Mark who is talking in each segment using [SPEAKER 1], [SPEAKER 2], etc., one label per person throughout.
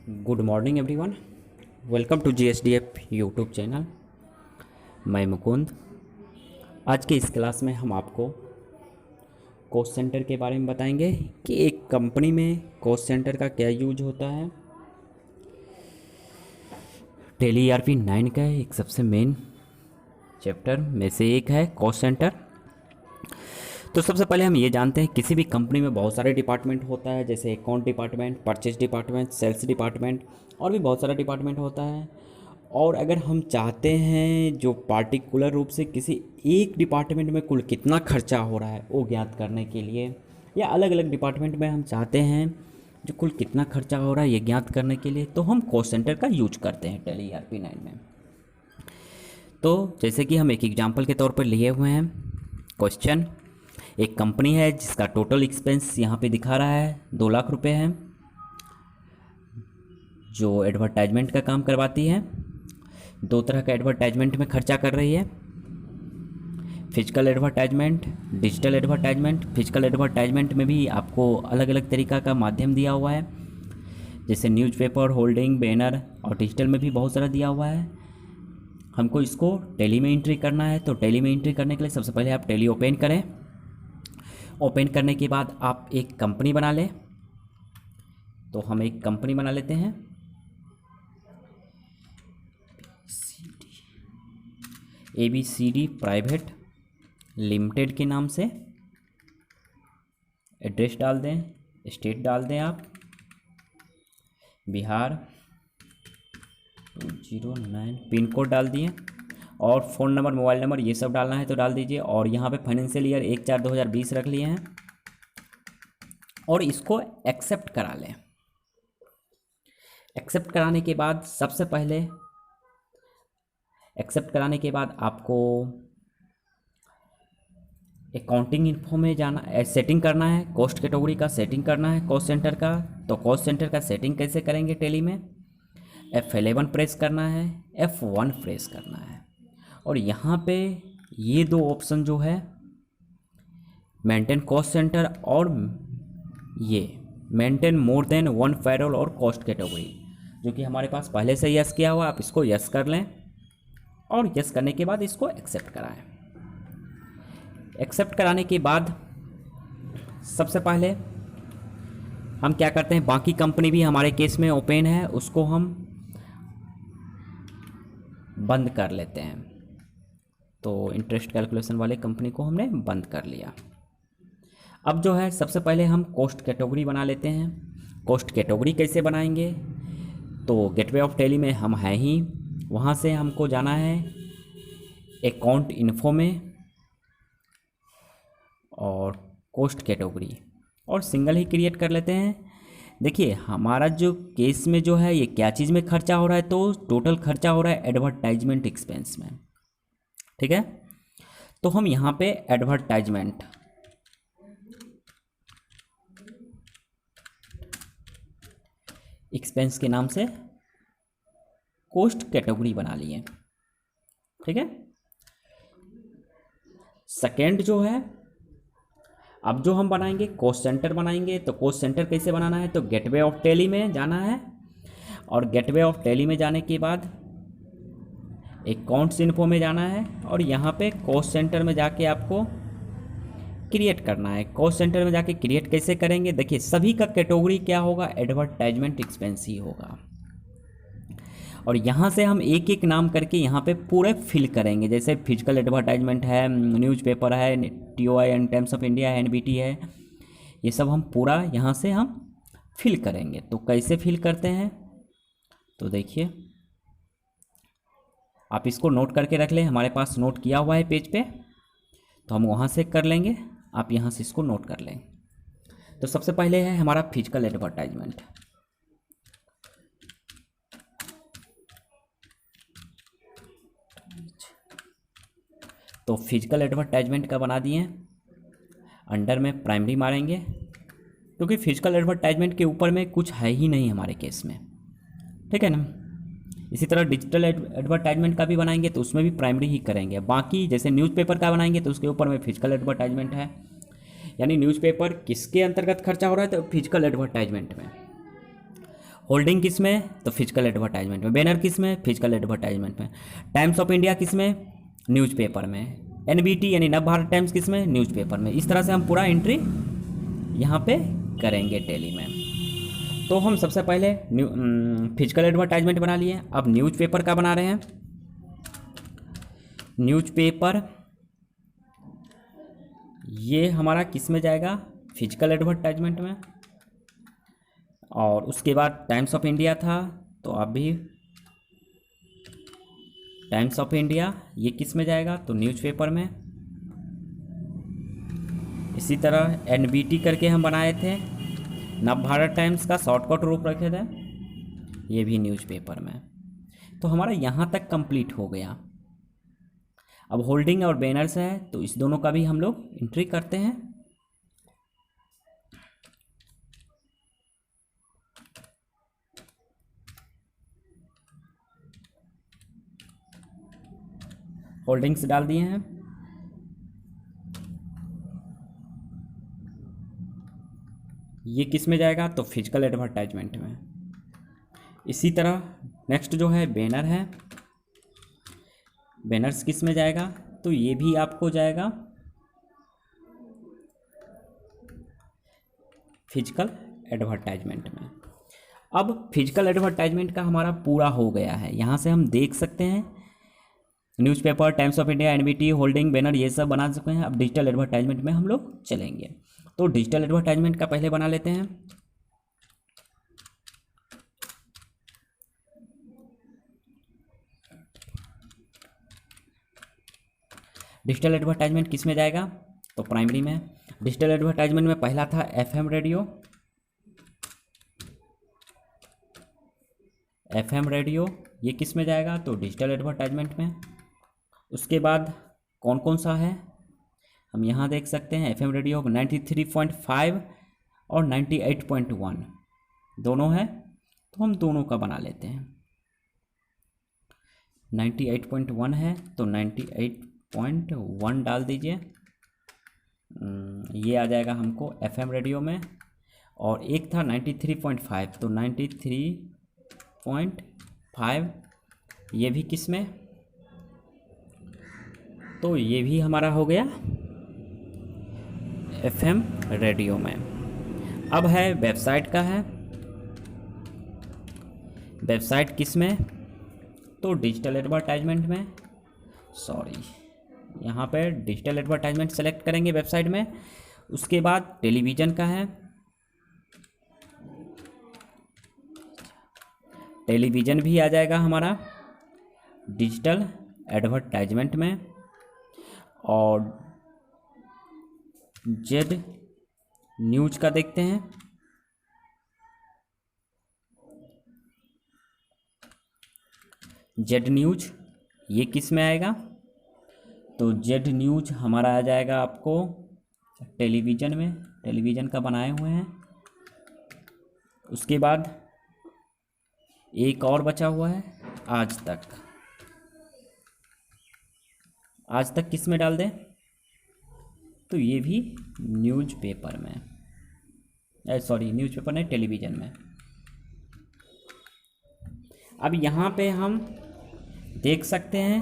[SPEAKER 1] Good morning everyone. Welcome to GSDF YouTube channel. मैं मुकुंद। आज के इस क्लास में हम आपको कॉस्ट सेंटर के बारे में बताएंगे कि एक कंपनी में कॉस्ट सेंटर का क्या यूज होता है। टैली ERP 9 का एक सबसे मेन चैप्टर में से एक है कॉस्ट सेंटर। तो सबसे पहले हम ये जानते हैं किसी भी कंपनी में बहुत सारे डिपार्टमेंट होता है, जैसे account department, purchase department, sales department और भी बहुत सारा डिपार्टमेंट होता है। और अगर हम चाहते हैं जो पार्टिकुलर रूप से किसी एक डिपार्टमेंट में कुल कितना खर्चा हो रहा है वो ज्ञात करने के लिए, या अलग अलग डिपार्टमेंट में हम चाहते हैं जो कुल कितना खर्चा हो रहा है ये ज्ञात करने के लिए, तो हम कॉस्ट सेंटर का यूज करते हैं टैली ERP 9 में। तो जैसे कि हम एक एग्जाम्पल के तौर पर लिए हुए हैं क्वेश्चन। एक कंपनी है जिसका टोटल एक्सपेंस यहाँ पे दिखा रहा है 2 लाख रुपए है, जो एडवर्टाइजमेंट का काम करवाती है। 2 तरह का एडवर्टाइजमेंट में खर्चा कर रही है, physical advertisement, digital advertisement. Physical advertisement में भी आपको अलग अलग तरीका का माध्यम दिया हुआ है, जैसे न्यूज़पेपर, होल्डिंग, बैनर, और डिजिटल में भी बहुत सारा दिया हुआ है। हमको इसको टैली में एंट्री करना है, तो टैली में एंट्री करने के लिए सबसे पहले आप टैली ओपन करें। ओपन करने के बाद आप एक कंपनी बना लें। तो हम एक कंपनी बना लेते हैं, ABCD प्राइवेट लिमिटेड के नाम से। एड्रेस डाल दें, स्टेट डाल दें आप बिहार 209, पिन कोड डाल दिए, और फ़ोन नंबर, मोबाइल नंबर ये सब डालना है तो डाल दीजिए। और यहाँ पे फाइनेंशियल ईयर 1/4/2020 रख लिए हैं और इसको एक्सेप्ट करा लें। एक्सेप्ट कराने के बाद सबसे पहले एक्सेप्ट कराने के बाद आपको अकाउंटिंग इन्फो में जाना, सेटिंग करना है, कॉस्ट कैटेगरी का सेटिंग करना है कॉस्ट सेंटर का। तो कॉस्ट सेंटर का सेटिंग कैसे करेंगे टैली में? F11 प्रेस करना है, F1 प्रेस करना है, और यहाँ पे ये 2 ऑप्शन जो है मेंटेन कॉस्ट सेंटर और ये मेंटेन मोर देन 1 पैरोल और कॉस्ट कैटेगरी, जो कि हमारे पास पहले से यस किया हुआ, आप इसको यस कर लें और यस करने के बाद इसको एक्सेप्ट कराएं। एक्सेप्ट कराने के बाद सबसे पहले हम क्या करते हैं, बाकी कंपनी भी हमारे केस में ओपन है उसको हम बंद कर लेते हैं। तो इंटरेस्ट कैलकुलेशन वाले कंपनी को हमने बंद कर लिया। अब जो है सबसे पहले हम कॉस्ट कैटेगरी बना लेते हैं। कॉस्ट कैटेगरी कैसे बनाएंगे? तो गेटवे ऑफ टैली में हम हैं ही, वहाँ से हमको जाना है अकाउंट इन्फो में और कॉस्ट कैटेगरी, और सिंगल ही क्रिएट कर लेते हैं। देखिए हमारा जो केस में जो है ये क्या चीज़ में खर्चा हो रहा है, तो टोटल खर्चा हो रहा है एडवर्टाइजमेंट एक्सपेंस में। ठीक है, तो हम यहाँ पे एडवर्टाइजमेंट एक्सपेंस के नाम से कॉस्ट कैटेगरी बना लिए। ठीक है, सेकेंड जो है, अब जो हम बनाएंगे कॉस्ट सेंटर बनाएंगे। तो कॉस्ट सेंटर कैसे बनाना है? तो गेटवे ऑफ टैली में जाना है, और गेटवे ऑफ टैली में जाने के बाद अकाउंट्स इन्फो में जाना है, और यहाँ पे कॉस्ट सेंटर में जाके आपको क्रिएट करना है। कॉस्ट सेंटर में जाके क्रिएट कैसे करेंगे? देखिए सभी का कैटेगरी क्या होगा, एडवर्टाइजमेंट एक्सपेंस ही होगा, और यहाँ से हम एक एक नाम करके यहाँ पे पूरे फिल करेंगे। जैसे फिजिकल एडवर्टाइजमेंट है, न्यूज़पेपर है, TOI and times of India है, NBT है, ये सब हम पूरा यहाँ से हम फिल करेंगे। तो कैसे फिल करते हैं? तो देखिए आप इसको नोट करके रख लें, हमारे पास नोट किया हुआ है पेज पे, तो हम वहाँ से कर लेंगे, आप यहाँ से इसको नोट कर लें। तो सबसे पहले है हमारा फिजिकल एडवर्टाइजमेंट। तो फिजिकल एडवर्टाइजमेंट का बना दिए, अंडर में प्राइमरी मारेंगे, क्योंकि फिजिकल एडवर्टाइजमेंट के ऊपर में कुछ है ही नहीं हमारे केस में। ठीक है ना। इसी तरह डिजिटल एडवर्टाइजमेंट का भी बनाएंगे तो उसमें भी प्राइमरी ही करेंगे। बाकी जैसे न्यूज़पेपर का बनाएंगे तो उसके ऊपर में फिजिकल एडवर्टाइजमेंट है, यानी न्यूज़पेपर किसके अंतर्गत खर्चा हो रहा है? तो फिजिकल एडवर्टाइजमेंट में। होल्डिंग किस में, तो फिजिकल एडवर्टाइजमेंट में। बैनर किस में, फिजिकल एडवर्टाइजमेंट में। टाइम्स ऑफ इंडिया किस में, न्यूज़पेपर में। एनबीटी यानी नव भारत टाइम्स किस में, न्यूज़पेपर में। इस तरह से हम पूरा एंट्री यहाँ पे करेंगे टैली में। तो हम सबसे पहले फिजिकल एडवर्टाइजमेंट बना लिए। अब न्यूज़पेपर का बना रहे हैं। न्यूज़पेपर ये हमारा किस में जाएगा, फिजिकल एडवर्टाइजमेंट में। और उसके बाद टाइम्स ऑफ इंडिया था, तो अब भी टाइम्स ऑफ इंडिया ये किस में जाएगा, तो न्यूज़पेपर में। इसी तरह एनबीटी करके हम बनाए थे, नव भारत टाइम्स का शॉर्टकट रूप रखे थे, ये भी न्यूज़पेपर में। तो हमारा यहाँ तक कंप्लीट हो गया। अब होल्डिंग और बैनर्स है, तो इस दोनों का भी हम लोग एंट्री करते हैं। होल्डिंग्स डाल दिए हैं। ये किस में जाएगा, तो फिजिकल एडवर्टाइजमेंट में। इसी तरह नेक्स्ट जो है बैनर है, बैनर्स किस में जाएगा, तो ये भी आपको जाएगा फिजिकल एडवर्टाइजमेंट में। अब फिजिकल एडवर्टाइजमेंट का हमारा पूरा हो गया है। यहाँ से हम देख सकते हैं newspaper, times of India, NBT, holding, banner ये सब बना चुके हैं। अब डिजिटल एडवर्टाइजमेंट में हम लोग चलेंगे। तो डिजिटल एडवर्टाइजमेंट का पहले बना लेते हैं। डिजिटल एडवर्टाइजमेंट किस में जाएगा, तो प्राइमरी में। डिजिटल एडवर्टाइजमेंट में पहला था एफएम रेडियो। एफएम रेडियो ये किस में जाएगा, तो डिजिटल एडवर्टाइजमेंट में। उसके बाद कौन कौन सा है, हम यहाँ देख सकते हैं। एफएम रेडियो 93.5 और 98.1 दोनों है, तो हम दोनों का बना लेते हैं। 98.1 है, तो 98.1 डाल दीजिए। ये आ जाएगा हमको एफएम रेडियो में। और एक था 93.5, तो 93.5 ये भी किस में, तो ये भी हमारा हो गया एफएम रेडियो में। अब है वेबसाइट का है। वेबसाइट किस में, तो डिजिटल एडवर्टाइजमेंट में। सॉरी, यहाँ पे डिजिटल एडवर्टाइजमेंट सेलेक्ट करेंगे वेबसाइट में। उसके बाद टेलीविज़न का है। टेलीविज़न भी आ जाएगा हमारा डिजिटल एडवर्टाइजमेंट में। और जेड न्यूज का देखते हैं। जेड न्यूज ये किस में आएगा, तो जेड न्यूज हमारा आ जाएगा आपको टेलीविज़न में। टेलीविज़न का बनाए हुए हैं। उसके बाद एक और बचा हुआ है आज तक। आज तक किस में डाल दें, तो ये भी न्यूज़पेपर में। सॉरी, न्यूज़पेपर नहीं, टेलीविज़न में। अब यहाँ पे हम देख सकते हैं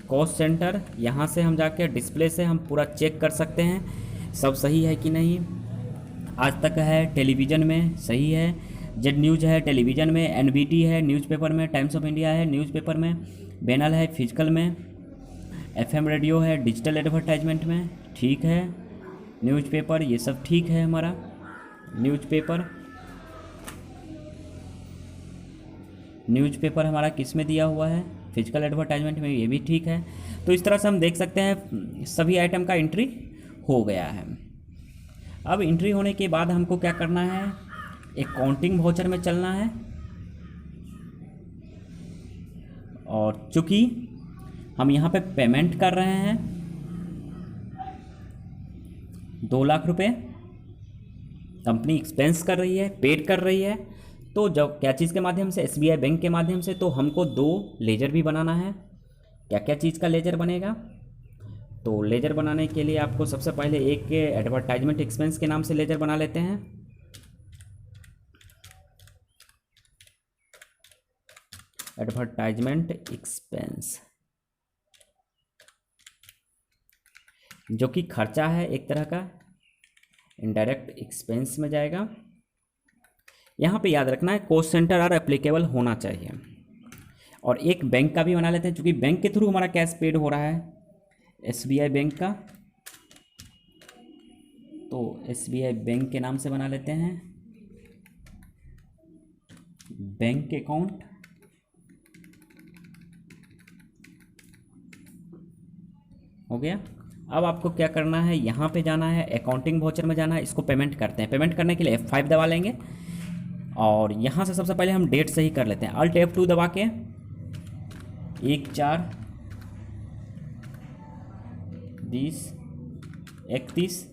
[SPEAKER 1] कॉस्ट सेंटर। यहाँ से हम जाके डिस्प्ले से हम पूरा चेक कर सकते हैं सब सही है कि नहीं। आज तक है टेलीविज़न में, सही है। जेड न्यूज़ है टेलीविज़न में। एनबीटी है न्यूज़पेपर में। टाइम्स ऑफ इंडिया है न्यूज़पेपर में। बैनर है फिजिकल में। एफएम रेडियो है डिजिटल एडवर्टाइजमेंट में, ठीक है। न्यूज़पेपर ये सब ठीक है हमारा। न्यूज़पेपर हमारा किस में दिया हुआ है, फिजिकल एडवर्टाइजमेंट में, ये भी ठीक है। तो इस तरह से हम देख सकते हैं सभी आइटम का एंट्री हो गया है। अब एंट्री होने के बाद हमको क्या करना है, एक काउंटिंग वाउचर में चलना है। और चूँकि हम यहाँ पे पेमेंट कर रहे हैं 2 लाख रुपए, कंपनी एक्सपेंस कर रही है, पेड कर रही है, तो जब क्या चीज़ के माध्यम से, एसबीआई बैंक के माध्यम से, तो हमको 2 लेजर भी बनाना है। क्या क्या चीज़ का लेजर बनेगा, तो लेजर बनाने के लिए आपको सबसे पहले एक एडवर्टाइजमेंट एक्सपेंस के नाम से लेजर बना लेते हैं। एडवर्टाइजमेंट एक्सपेंस, जो कि खर्चा है एक तरह का, इनडायरेक्ट एक्सपेंस में जाएगा। यहाँ पे याद रखना है कॉस्ट सेंटर और एप्लीकेबल होना चाहिए। और एक बैंक का भी बना लेते हैं, क्योंकि बैंक के थ्रू हमारा कैश पेड हो रहा है, SBI बैंक का, तो SBI बैंक के नाम से बना लेते हैं बैंक अकाउंट। हो गया। अब आपको क्या करना है, यहाँ पे जाना है, अकाउंटिंग वाउचर में जाना है, इसको पेमेंट करते हैं। पेमेंट करने के लिए F5 दबा लेंगे और यहाँ से सबसे पहले हम डेट सही कर लेते हैं। Alt F2 दबा के 1/4/20/31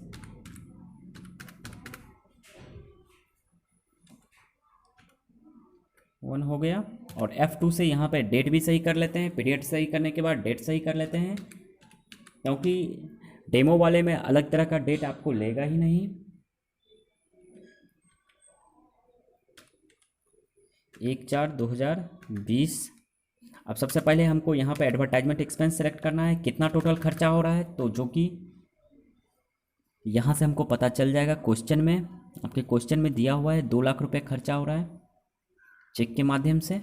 [SPEAKER 1] 1 हो गया। और F2 से यहाँ पे डेट भी सही कर लेते हैं। पीरियड सही करने के बाद डेट सही कर लेते हैं, क्योंकि डेमो वाले में अलग तरह का डेट आपको लेगा ही नहीं। 1/4/2020। अब सबसे पहले हमको यहाँ पे एडवर्टाइजमेंट एक्सपेंस सेलेक्ट करना है, कितना टोटल खर्चा हो रहा है, तो जो कि यहाँ से हमको पता चल जाएगा। क्वेश्चन में, आपके क्वेश्चन में दिया हुआ है 2 लाख रुपए खर्चा हो रहा है चेक के माध्यम से,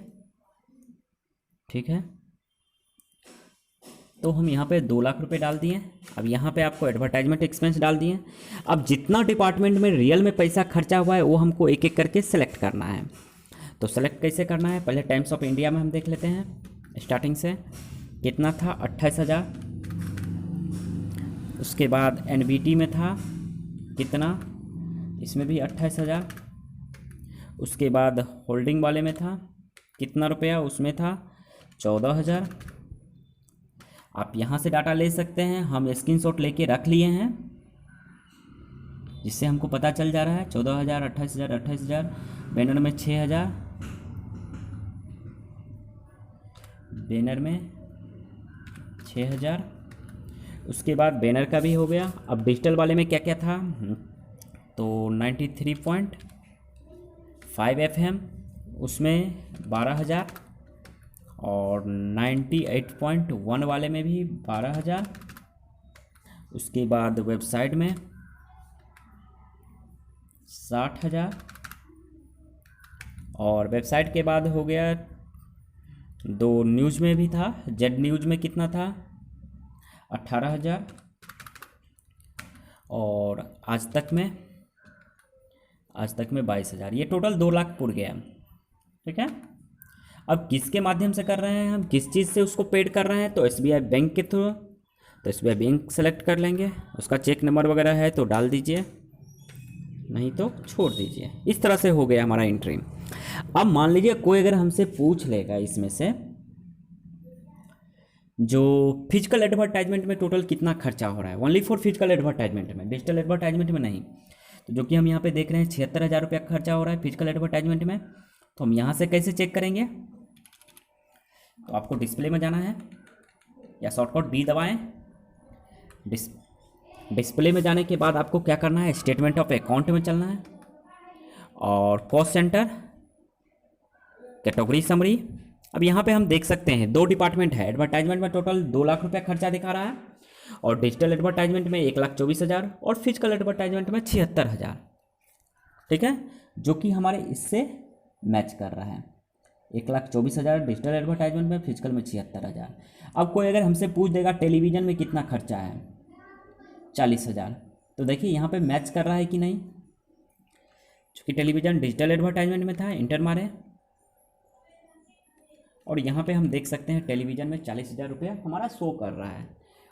[SPEAKER 1] ठीक है। तो हम यहाँ पे 2 लाख रुपए डाल दिए। अब यहाँ पे आपको एडवर्टाइजमेंट एक्सपेंस डाल दिए। अब जितना डिपार्टमेंट में रियल में पैसा खर्चा हुआ है वो हमको एक एक करके सेलेक्ट करना है। तो सेलेक्ट कैसे करना है, पहले टाइम्स ऑफ इंडिया में हम देख लेते हैं। स्टार्टिंग से कितना था, 28,000। उसके बाद NBT में था कितना, इसमें भी 28,000। उसके बाद होल्डिंग वाले में था कितना रुपया, उसमें था 14,000। आप यहाँ से डाटा ले सकते हैं, हम स्क्रीनशॉट लेके रख लिए हैं, जिससे हमको पता चल जा रहा है 14,000, 28,000, 28,000। बैनर में 6,000, बैनर में 6,000। उसके बाद बैनर का भी हो गया। अब डिजिटल वाले में क्या क्या था, तो 93.5 FM, उसमें 12,000। और 98.1 वाले में भी 12,000। उसके बाद वेबसाइट में 60,000। और वेबसाइट के बाद हो गया 2 न्यूज़ में भी था, जेड न्यूज़ में कितना था, 18,000। और आज तक में 22,000। ये टोटल 2 लाख पुर गया, ठीक है। अब किसके माध्यम से कर रहे हैं हम, किस चीज़ से उसको पेड कर रहे हैं, तो SBI बैंक के थ्रू। तो SBI बैंक सेलेक्ट कर लेंगे, उसका चेक नंबर वगैरह है तो डाल दीजिए, नहीं तो छोड़ दीजिए। इस तरह से हो गया हमारा एंट्री। अब मान लीजिए कोई अगर हमसे पूछ लेगा इसमें से, जो फिजिकल एडवर्टाइजमेंट में टोटल कितना खर्चा हो रहा है, ओनली फॉर फिजिकल एडवर्टाइजमेंट में, डिजिटल एडवर्टाइजमेंट में नहीं। तो जो कि हम यहाँ पे देख रहे हैं 76,000 रुपया खर्चा हो रहा है फिजिकल एडवर्टाइजमेंट में। तो हम यहाँ से कैसे चेक करेंगे, तो आपको डिस्प्ले में जाना है या शॉर्टकट B दबाएं। डिस्प्ले में जाने के बाद आपको क्या करना है, स्टेटमेंट ऑफ अकाउंट में चलना है और कॉस्ट सेंटर, कैटेगरी समरी। अब यहाँ पे हम देख सकते हैं 2 डिपार्टमेंट है। एडवर्टाइजमेंट में टोटल 2 लाख रुपया खर्चा दिखा रहा है, और डिजिटल एडवर्टाइजमेंट में 1,24,000, और फिजिकल एडवर्टाइजमेंट में 76,000, ठीक है, जो कि हमारे इससे मैच कर रहा है। 1,24,000 डिजिटल एडवर्टाइजमेंट में, फिजिकल में 76,000। अब कोई अगर हमसे पूछ देगा टेलीविज़न में कितना खर्चा है, 40,000, तो देखिए यहाँ पे मैच कर रहा है कि नहीं, क्योंकि टेलीविज़न डिजिटल एडवर्टाइजमेंट में था। इंटर मारे और यहाँ पे हम देख सकते हैं टेलीविज़न में 40,000 रुपया हमारा शो कर रहा है।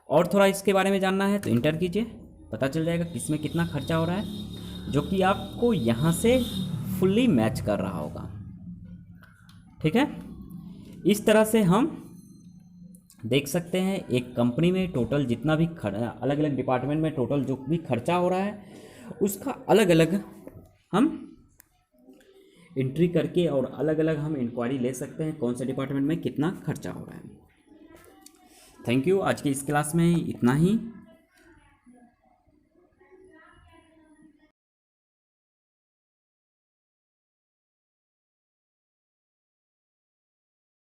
[SPEAKER 1] और थोड़ा इसके बारे में जानना है तो इंटर कीजिए, पता चल जाएगा किस में कितना खर्चा हो रहा है, जो कि आपको यहाँ से फुल्ली मैच कर रहा होगा, ठीक है। इस तरह से हम देख सकते हैं एक कंपनी में टोटल जितना भी अलग अलग डिपार्टमेंट में टोटल जो भी खर्चा हो रहा है, उसका अलग अलग हम एंट्री करके और अलग अलग हम इंक्वायरी ले सकते हैं कौन से डिपार्टमेंट में कितना खर्चा हो रहा है। Thank you. आज की इस क्लास में इतना ही।